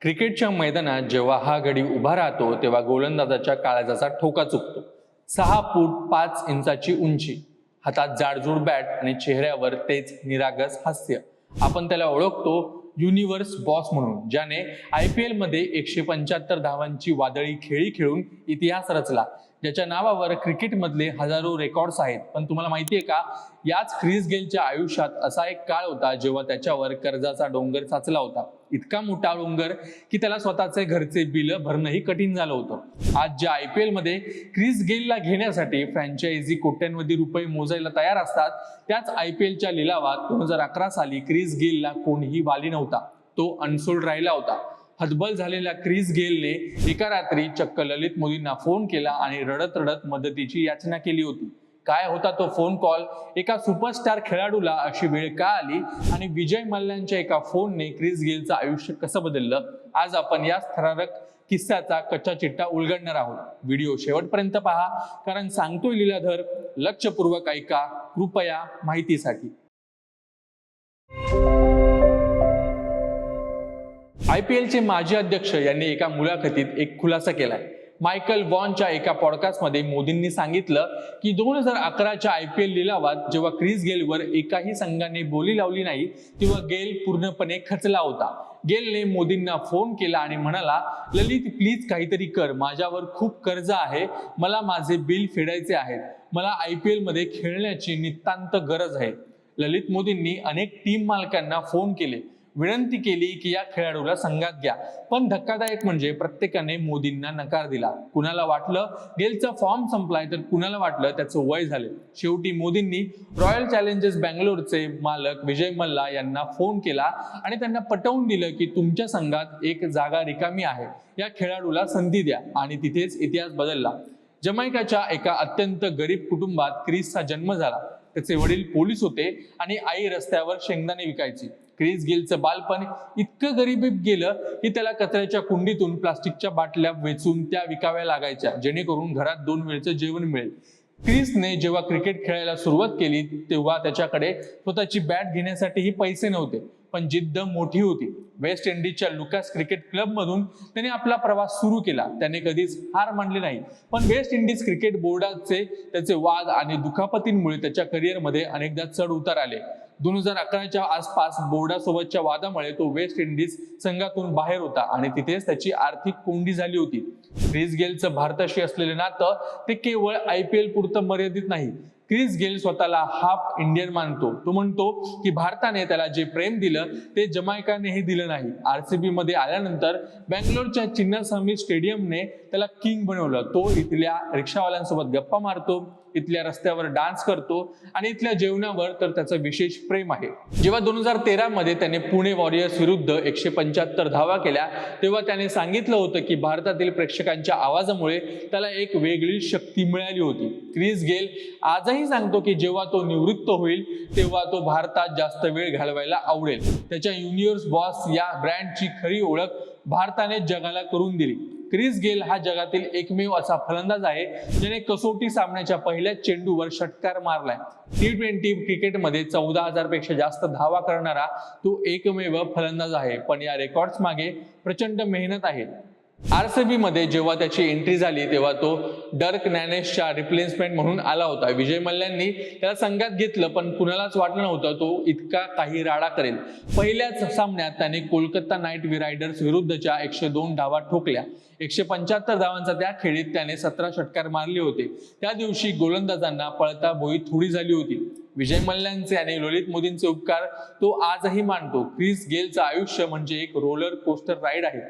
क्रिकेटच्या मैदानात जेव्हा हा गडी उभा राहतो तेव्हा गोलंदाजाच्या काळजाचा ठोका चुकतो. 6 फूट 5 इंचाची उंची, हातात जाडजूड बॅट आणि चेहऱ्यावर तेच निरागस हास्य. आपण त्याला ओळखतो युनिव्हर्स बॉस म्हणून, ज्याने IPL मध्ये 175 धावांची वादळी खेळी खेळून इतिहास रचला, ज्याच्या नावावर क्रिकेटमधले हजारो रेकॉर्ड्स आहेत. पण तुम्हाला माहितीये का, याच क्रिस गेलच्या आयुष्यात असा एक काळ होता जेव्हा त्याच्यावर कर्जाचा डोंगर साचला होता. इतका मोठा डोंगर की त्याला स्वतःचे घरचे बिल भरणंही कठीण झालं होतं. आज ज्या IPL मध्ये क्रिस गेलला घेण्यासाठी फ्रँचायझी कोट्यांवधी रुपये मोजायला तयार असतात, त्याच IPLच्या लिलावात 2011 साली क्रिस गेलला कोणीही वाली नव्हता. तो अनसोल्ड राहिला होता. हतबल झालेल्या क्रिस गेलने एका रात्री चक्क ललित मोदींना फोन केला आणि रडत रडत मदतीची याचना केली होती. काय होता तो फोन कॉल? एका सुपरस्टार खेळाडूला अशी वेळ का आली आणि विजय मल्ल्यांच्या एका फोनने क्रिस गेलचं आयुष्य कसं बदललं? आज आपण या थरारक किस्साचा कच्चा चिट्टा उलगडणार आहोत. व्हिडिओ शेवटपर्यंत पहा, कारण सांगतोय लीलाधर. लक्षपूर्वक ऐका कृपया माहितीसाठी. IPLचे माजी अध्यक्ष यांनी एका मुलाखतीत एक खुलासा केलाय. मायकल वॉनच्या एका पॉडकास्टमध्ये मोदींनी सांगितलं की 2011च्या IPL लिलावात जेव्हा क्रिस गेलवर एकाही संघाने बोली लावली नाही, तेव्हा गेल पूर्णपणे खचला होता. गेलने मोदींना फोन केला आणि म्हणाला, ललित प्लीज काहीतरी कर, माझ्यावर खूप कर्ज आहे, मला माझे बिल फेडायचे आहेत, मला IPL मध्ये खेळण्याची नितांत गरज आहे. ललित मोदींनी अनेक टीम मालकांना फोन केले, विनंती केली की या खेळाडूला संघात घ्या. पण धक्कादायक म्हणजे प्रत्येकाने मोदींना नकार दिला. कुणाला वाटलं गेलचा फॉर्म संपलाय, तर कुणाला वाटलं त्याचं वय झाले. शेवटी मोदींनी रॉयल चॅलेंजर्स बँगलोरचे मालक विजय मल्ला यांना फोन केला आणि त्यांना पटवून दिलं की तुमच्या संघात एक जागा रिकामी आहे, या खेळाडूला संधी द्या. आणि तिथेच इतिहास बदलला. जमैकाच्या एका अत्यंत गरीब कुटुंबात क्रिसचा जन्म झाला. त्याचे वडील पोलीस होते आणि आई रस्त्यावर शेंगदाणे विकायची. क्रिस गेलचं बालपण इतकं गरिबीत गेलं की त्याला कचऱ्याच्या कुंडीतून प्लास्टिकच्या बाटल्या वेचून त्या विकाव्या लागायच्या, जेणेकरून घरात 2 वेळचं जेवण मिळेल. क्रिसने जेव्हा क्रिकेट खेळायला सुरुवात केली तेव्हा त्याच्याकडे स्वतःची बॅट घेण्यासाठीही पैसे नव्हते, पण जिद्द मोठी होती. वेस्ट इंडिजच्या लुकास क्रिकेट क्लब मधून त्याने आपला प्रवास सुरू केला. त्याने कधीच हार मानली नाही, पण वेस्ट इंडिज क्रिकेट बोर्डाचे त्याचे वाद आणि दुखापतींमुळे त्याच्या करिअरमध्ये अनेकदा चढ उतार आले. 2011च्या आसपास बोर्डासोबतच्या वादामुळे तो वेस्ट इंडिज संघातून बाहेर होता आणि तिथेच त्याची आर्थिक कोंडी झाली होती. क्रिस गेलचं भारताशी असलेले नातं ते केवळ IPL पुरतं मर्यादित नाही. क्रिस गेल स्वतःला हाफ इंडियन मानतो. तो म्हणतो की भारताने त्याला जे प्रेम दिलं ते जमैकानेही दिलं नाही. RCB मध्ये आल्यानंतर बँगलोरच्या चिन्नास्वामी स्टेडियमने त्याला किंग बनवलं. तो इथल्या रिक्षावाल्यांसोबत गप्पा मारतो, इथल्या रस्त्यावर डान्स करतो आणि इथल्या जेवणावर तर त्याचं विशेष प्रेम आहे. जेव्हा 2013 मध्ये त्याने पुणे वॉरियर्स विरुद्ध 175 धावा केल्या, तेव्हा त्याने सांगितलं होतं की भारतातील प्रेक्षकांच्या आवाजामुळे त्याला एक वेगळी शक्ती मिळाली होती. क्रिस गेल आजही सांगतो की जेव्हा तो निवृत्त होईल तेव्हा तो भारतात जास्त वेळ घालवायला आवडेल. त्याच्या युनिव्हर्स बॉस या ब्रँडची खरी ओळख भारताने जगाला करून दिली. क्रिस गेल हा जगातील एकमेव असा फलंदाज आहे ज्याने कसोटी सामन्याच्या पहिल्या चेंडूवर षटकार मारलाय. T20 क्रिकेटमध्ये 14,000 पेक्षा जास्त धावा करणारा तो एकमेव फलंदाज आहे. पण या रेकॉर्ड्स मागे प्रचंड मेहनत आहे. RCB मध्ये जेव्हा त्याची एंट्री झाली तेव्हा तो डर्क नॅनेसच्या रिप्लेसमेंट म्हणून आला होता. विजय मल्ल्यांनी त्याला संघात घेतलं, पण कुणालाच वाटलं नव्हतं तो इतका काही राडा करेल. पहिल्याच सामन्यात त्याने कोलकाता नाईट रायडर्स विरुद्धच्या 102 धावा ठोकल्या. 175 धावांचा त्या खेळीत त्याने 17 षटकार मारले होते. त्या दिवशी गोलंदाजांना पळता बोई थोडी झाली होती. विजय मल्ल्यांचे आणि ललित मोदींचे उपकार तो आजही मानतो. क्रिस गेलचं आयुष्य म्हणजे एक रोलर कोस्टर राईड आहे.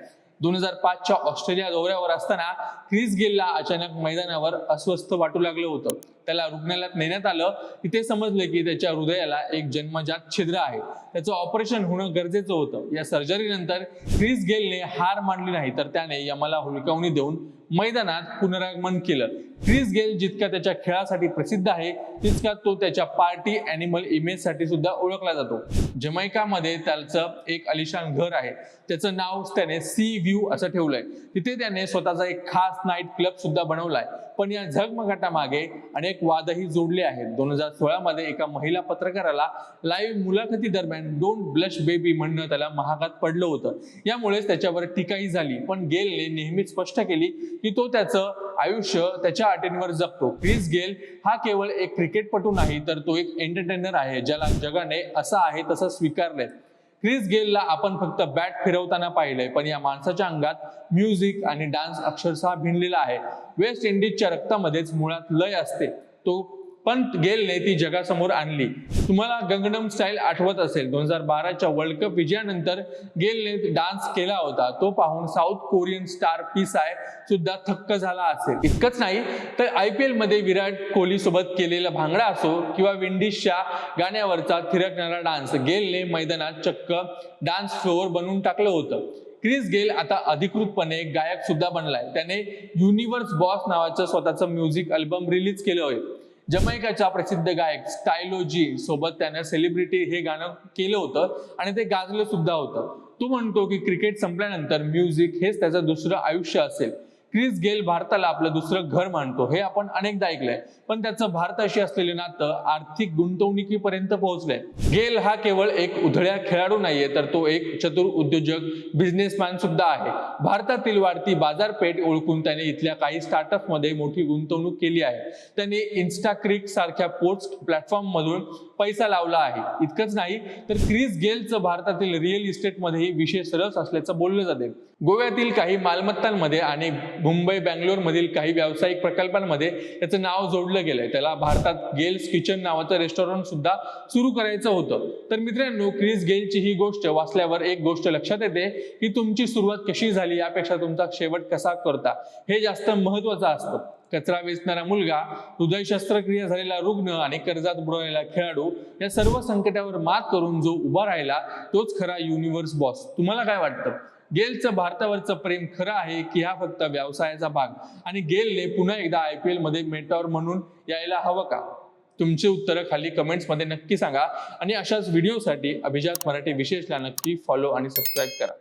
2005च्या ऑस्ट्रेलिया दौऱ्यावर असताना क्रिस गेलला अचानक मैदानावर अस्वस्थ वाटू लागलं होतं. त्याला रुग्णालयात नेण्यात आलं. तिथे समजलं की त्याच्या हृदयाला एक जन्मजात छिद्र आहे. त्याचं ऑपरेशन होणं गरजेचं होतं. या सर्जरी नंतर क्रिस गेलने हार मानली नाही, तर त्याने यमाला हुलकावणी देऊन मैदानात पुनरागमन केलं. क्रिस गेल जितका त्याच्या खेळासाठी प्रसिद्ध आहे, तितका तो त्याच्या पार्टी अॅनिमल इमेजसाठी सुद्धा ओळखला जातो. जमैकामध्ये त्याचं एक आलिशान घर आहे. त्याचं नाव त्याने सी व्ह्यू असं ठेवलंय. तिथे त्याने स्वतःचा एक खास नाईट क्लब सुद्धा बनवलाय. पण या झगमगाटामागे अनेक वादही जोडले आहेत. 2016 मध्ये एका महिला पत्रकाराला लाईव्ह मुलाखती दरम्यान डोंट ब्लश बेबी म्हणणं त्याला महागात पडलं होतं. यामुळेच त्याच्यावर टीकाही झाली. पण गेलने नेहमीच स्पष्ट केली की तो त्याचं आयुष्य त्याच्या अटींवर जगतो. क्रिस गेल हा केवळ एक क्रिकेटपटू नाही, तर तो एक एंटरटेनर आहे ज्याला जगाने असा आहे तसं स्वीकारलंय. क्रिस गेलला आपण फक्त बॅट फिरवताना पाहिलंय, पण या माणसाच्या अंगात म्युझिक आणि डान्स अक्षरशः भिनलेला आहे. वेस्ट इंडिजच्या रक्तामध्येच मुळात लय असते, पण गेलने ती जगासमोर आणली. तुम्हाला गंगनम स्टाईल आठवत असेल, 2012च्या वर्ल्ड कप विजयानंतर गेलने डान्स केला होता. तो पाहून साऊथ कोरियन स्टार पिसाय सुद्धा थक्क झाला असेल. इतकंच नाही तर IPL मध्ये विराट कोहली सोबत केलेला भांगडा असो किंवा विंडीजच्या गाण्यावरचा थिरकणारा डान्स, गेलने मैदानात चक्क डान्स फ्लोअर बनवून टाकलं होतं. क्रिस गेल आता अधिकृतपणे गायक सुद्धा बनलाय. त्याने युनिव्हर्स बॉस नावाचं स्वतःचं म्युझिक अल्बम रिलीज केलं आहे. जमैकाचा प्रसिद्ध गायक स्टायलो जी सोबत त्यानं सेलिब्रिटी हे गाणं केलं होतं आणि ते गाजलं सुद्धा होतं. तो म्हणतो की क्रिकेट संपल्यानंतर म्युझिक हेच त्याचं दुसरं आयुष्य असेल. क्रिस गेल भारताला आपलं दुसरं घर मानतो, हे आपण अनेकदा ऐकलंय, पण त्याचं भारताशी असलेलं नातं आर्थिक गुंतवणुकीपर्यंत पोहोचलंय. गेल हा केवळ एक उधळ्या खेळाडू नाहीये, तर तो एक चतुर उद्योजक, बिझनेसमॅन सुद्धा आहे. भारतातील वाढती बाजारपेठ ओळखून त्याने इथल्या काही स्टार्टअप मध्ये मोठी गुंतवणूक केली आहे. त्याने इन्स्टाक्रिक सारख्या पोस्ट प्लॅटफॉर्म मधून पैसा लावला आहे. इतकंच नाही तर क्रिस गेलचं भारतातील रिअल इस्टेटमध्येही विशेष रस असल्याचं बोललं जाते. गोव्यातील काही मालमत्तांमध्ये आणि मुंबई बँगलोर मधील काही व्यावसायिक प्रकल्पांमध्ये त्याचं नाव जोडलं गेलंय. त्याला भारतात गेल्स किचन नावाचं रेस्टॉरंट सुद्धा सुरू करायचं होतं. तर मित्रांनो, क्रिस गेलची ही गोष्ट वाचल्यावर एक गोष्ट लक्षात येते की तुमची सुरुवात कशी झाली यापेक्षा तुमचा शेवट कसा करता हे जास्त महत्वाचं असतं. कचरा वेचणारा मुलगा, हृदय शस्त्रक्रिया झालेला रुग्ण आणि कर्जात बुडवलेला खेळाडू, या सर्व संकटावर मात करून जो उभा राहिला तोच खरा युनिव्हर्स बॉस. तुम्हाला काय वाटतं? गेलचं भारतावरचं प्रेम खरं आहे की हा फक्त व्यवसायाचा भाग, आणि गेलने पुन्हा एकदा IPL मध्ये मेटॉर म्हणून यायला हवं का? तुमची उत्तरं खाली कमेंट्स मध्ये नक्की सांगा आणि अशाच व्हिडिओसाठी अभिजात मराठी विशेषला नक्की फॉलो आणि सबस्क्राईब करा.